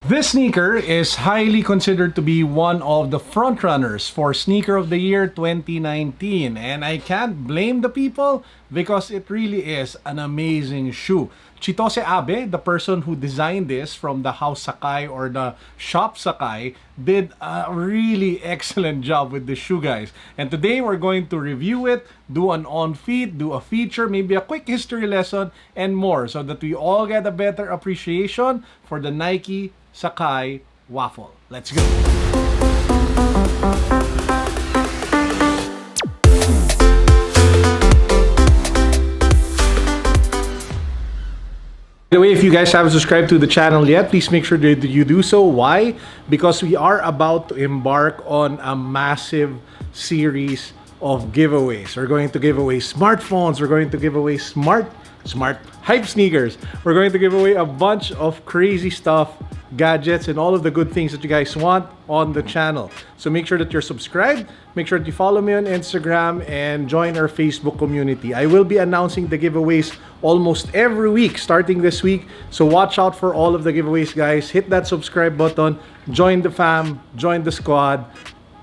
This sneaker is highly considered to be one of the frontrunners for Sneaker of the Year 2019, and I can't blame the people because it really is an amazing shoe. Chitose Abe, the person who designed this from the house SACAI or the shop SACAI, did a really excellent job with this shoe, guys. And today we're going to review it, do an on-feet, do a feature, maybe a quick history lesson, and more so that we all get a better appreciation for the Nike SACAI WAFFLE. Let's go! By the way, if you guys haven't subscribed to the channel yet, please make sure that you do so. Why? Because we are about to embark on a massive series of giveaways. We're going to give away smartphones. We're going to give away smart hype sneakers. We're going to give away a bunch of crazy stuff, gadgets, and all of the good things that you guys want on the channel. So make sure that you're subscribed, make sure that you follow me on Instagram, and join our Facebook community. I will be announcing the giveaways almost every week starting this week. So watch out for all of the giveaways, guys. Hit that subscribe button, join the fam, join the squad.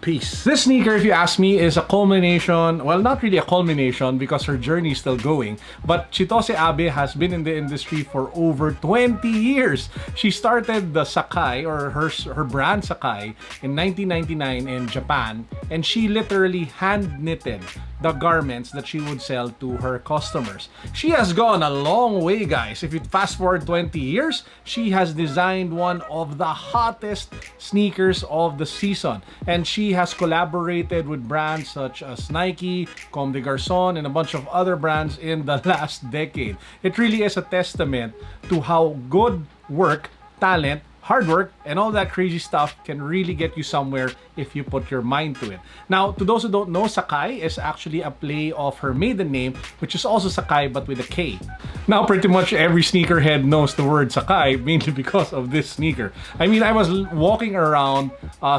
Peace. This sneaker, if you ask me, is a culmination, well, not really a culmination because her journey is still going, but Chitose Abe has been in the industry for over 20 years. She started the SACAI, or her brand SACAI, in 1999 in Japan, and she literally hand knitted the garments that she would sell to her customers. She has gone a long way, guys. If you fast forward 20 years, she has designed one of the hottest sneakers of the season, and she has collaborated with brands such as Nike, Comme des Garçons, and a bunch of other brands in the last decade. It really is a testament to how good work, talent, hard work, and all that crazy stuff can really get you somewhere if you put your mind to it. Now, to those who don't know, SACAI is actually a play of her maiden name, which is also SACAI but with a K. Now, pretty much every sneakerhead knows the word SACAI, mainly because of this sneaker. I mean, I was walking around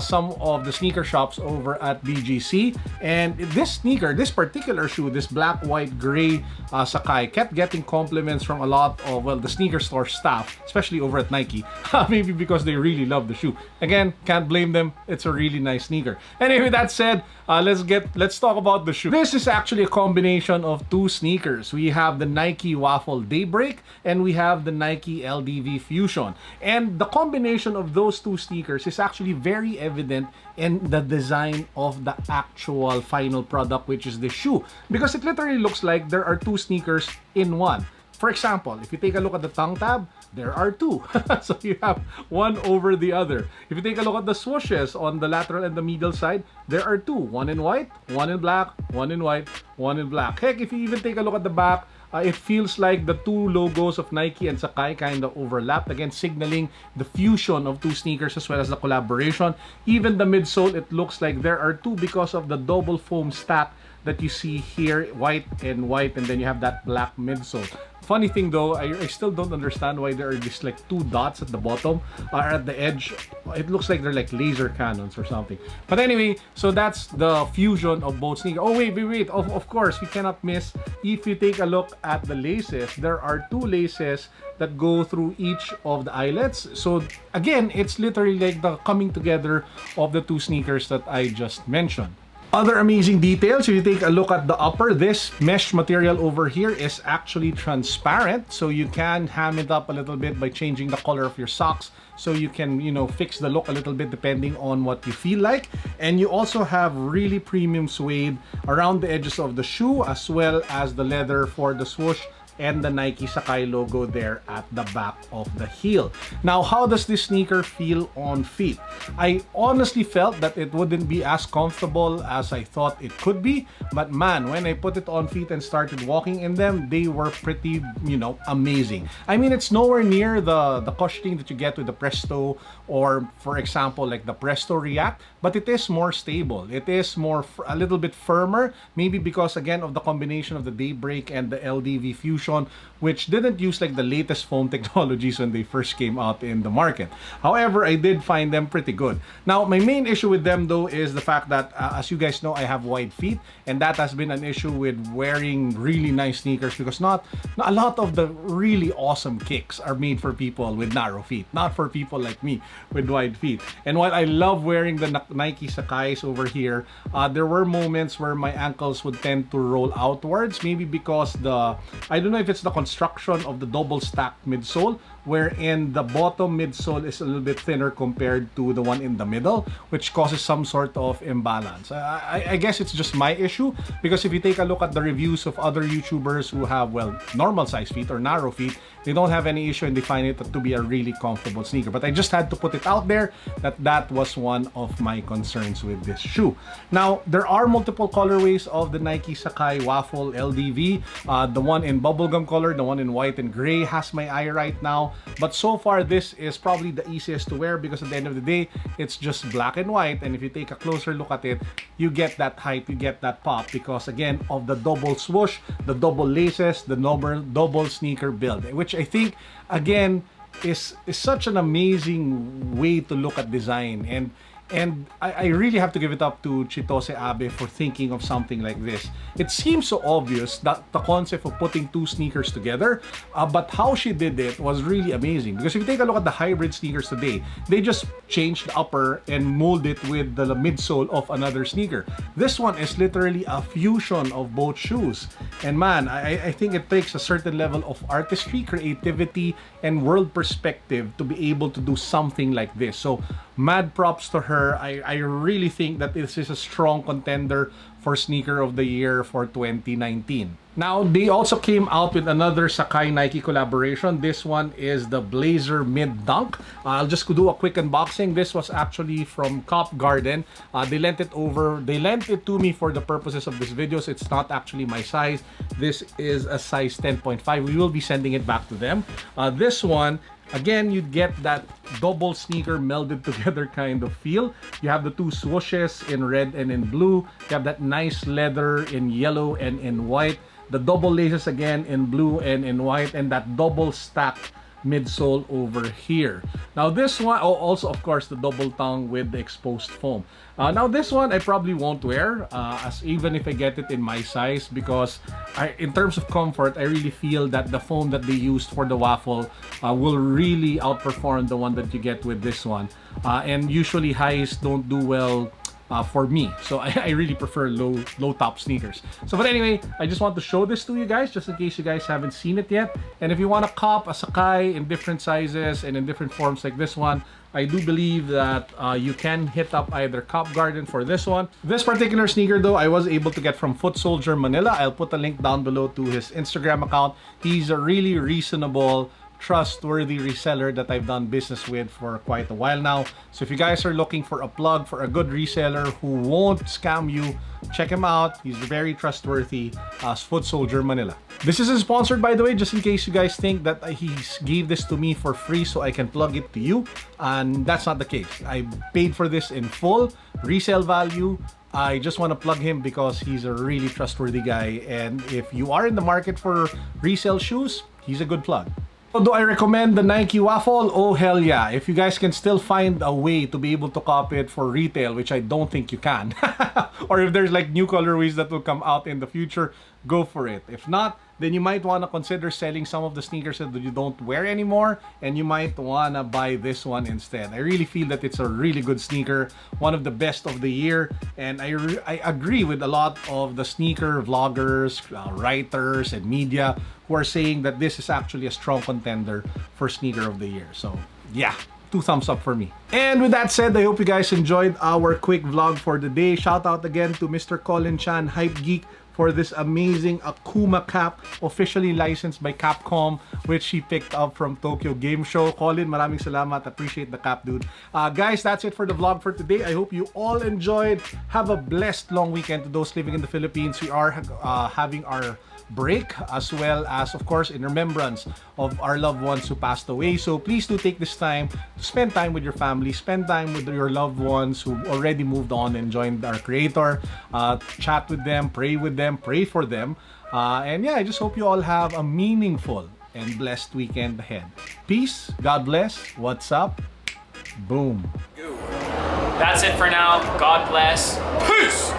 some of the sneaker shops over at BGC, and this sneaker, this particular shoe, this black, white, gray SACAI, kept getting compliments from a lot of, well, the sneaker store staff, especially over at Nike, maybe because they really love the shoe. Again, can't blame them. It's a really nice sneaker. Anyway, that said, let's talk about the shoe. This is actually a combination of two sneakers. We have the Nike WAFFLE Daybreak and we have the Nike LDV Fusion. And the combination of those two sneakers is actually very evident in the design of the actual final product, which is the shoe, because it literally looks like there are two sneakers in one. For example, if you take a look at the tongue tab, there are two. So you have one over the other. If you take a look at the swooshes on the lateral and the middle side, there are two. One in white, one in black, one in white, one in black. Heck, if you even take a look at the back, it feels like the two logos of Nike and SACAI kind of overlapped, again signaling the fusion of two sneakers as well as the collaboration. Even the midsole, it looks like there are two because of the double foam stack that you see here, white, and then you have that black midsole. Funny thing though, I still don't understand why there are just like two dots at the bottom or at the edge. It looks like they're like laser cannons or something. But anyway, so that's the fusion of both sneakers. Oh wait. Of course, we cannot miss, if you take a look at the laces, there are two laces that go through each of the eyelets. So again, it's literally like the coming together of the two sneakers that I just mentioned. Other amazing details, if you take a look at the upper, this mesh material over here is actually transparent, so you can ham it up a little bit by changing the color of your socks, so you can, you know, fix the look a little bit depending on what you feel like. And you also have really premium suede around the edges of the shoe, as well as the leather for the swoosh and the Nike SACAI logo there at the back of the heel. Now, how does this sneaker feel on feet? I honestly felt that it wouldn't be as comfortable as I thought it could be, but man, when I put it on feet and started walking in them, they were pretty, you know, amazing. I mean, it's nowhere near the cushioning that you get with the Presto, or for example, like the Presto React, but it is more stable. It is more, a little bit firmer, maybe because again of the combination of the Daybreak and the LDV Fusion. distribution, which didn't use like the latest foam technologies when they first came out in the market. However, I did find them pretty good. Now, my main issue with them though is the fact that, as you guys know, I have wide feet, and that has been an issue with wearing really nice sneakers, because not a lot of the really awesome kicks are made for people with narrow feet, not for people like me with wide feet. And while I love wearing the Nike SACAIs over here, there were moments where my ankles would tend to roll outwards, maybe because I don't know if it's the construction of the double stacked midsole, wherein the bottom midsole is a little bit thinner compared to the one in the middle, which causes some sort of imbalance. I guess it's just my issue, because if you take a look at the reviews of other YouTubers who have, well, normal size feet or narrow feet, they don't have any issue and they find it to be a really comfortable sneaker. But I just had to put it out there that was one of my concerns with this shoe. Now, there are multiple colorways of the Nike SACAI Waffle LDV. The one in bubblegum color, the one in white and gray has my eye right now. But so far, this is probably the easiest to wear, because at the end of the day, it's just black and white. And if you take a closer look at it, you get that hype, you get that pop, because again, of the double swoosh, the double laces, the double sneaker build, which I think, again, is such an amazing way to look at design. And I really have to give it up to Chitose Abe for thinking of something like this. It seems so obvious, that the concept of putting two sneakers together, but how she did it was really amazing. Because if you take a look at the hybrid sneakers today, they just changed the upper and mold it with the midsole of another sneaker. This one is literally a fusion of both shoes. And man, I think it takes a certain level of artistry, creativity, and world perspective to be able to do something like this. So mad props to her. I really think that this is a strong contender for Sneaker of the Year for 2019. Now, they also came out with another SACAI Nike collaboration. This one is the Blazer Mid Dunk. I'll just do a quick unboxing. This was actually from Cop Garden. They lent it to me for the purposes of this video, so it's not actually my size. This is a size 10.5. We will be sending it back to them. This one, again, you get that double sneaker melded together kind of feel. You have the two swooshes in red and in blue. You have that nice leather in yellow and in white. The double laces again in blue and in white, and that double stacked midsole over here. Now this one, also of course the double tongue with the exposed foam. Now this one I probably won't wear, as even if I get it in my size, because in terms of comfort, I really feel that the foam that they used for the Waffle will really outperform the one that you get with this one. And usually highs don't do well for me, so I really prefer low top sneakers. So but anyway, I just want to show this to you guys, just in case you guys haven't seen it yet. And if you want to cop a SACAI in different sizes and in different forms like this one, I do believe that you can hit up either Cop Garden for this one. This particular sneaker though, I was able to get from Foot Soldier Manila. I'll put a link down below to his Instagram account. He's a really reasonable, trustworthy reseller that I've done business with for quite a while now. So if you guys are looking for a plug for a good reseller who won't scam you, check him out. He's very trustworthy as Foot Soldier Manila. This isn't sponsored, by the way, just in case you guys think that he gave this to me for free so I can plug it to you. And that's not the case. I paid for this in full, resale value. I just want to plug him because he's a really trustworthy guy. And if you are in the market for resale shoes, he's a good plug. Do I recommend the Nike Waffle? Oh hell yeah. If you guys can still find a way to be able to copy it for retail, which I don't think you can, or if there's like new colorways that will come out in the future, go for it. If not, then you might want to consider selling some of the sneakers that you don't wear anymore, and you might want to buy this one instead. I really feel that it's a really good sneaker, one of the best of the year, and I agree with a lot of the sneaker vloggers, writers, and media who are saying that this is actually a strong contender for sneaker of the year. So yeah, 2 thumbs up for me. And with that said, I hope you guys enjoyed our quick vlog for the day. Shout out again to Mr. Colin Chan, Hype Geek, for this amazing Akuma cap, officially licensed by Capcom, which he picked up from Tokyo Game Show. Colin, maraming salamat. Appreciate the cap, dude. Guys, that's it for the vlog for today. I hope you all enjoyed. Have a blessed long weekend to those living in the Philippines. We are having our break, as well as, of course, in remembrance of our loved ones who passed away. So please do take this time to spend time with your family, spend time with your loved ones who already moved on and joined our creator. Chat with them, pray with them, pray for them. And yeah, I just hope you all have a meaningful and blessed weekend ahead. Peace, God bless, what's up, boom. That's it for now. God bless. Peace!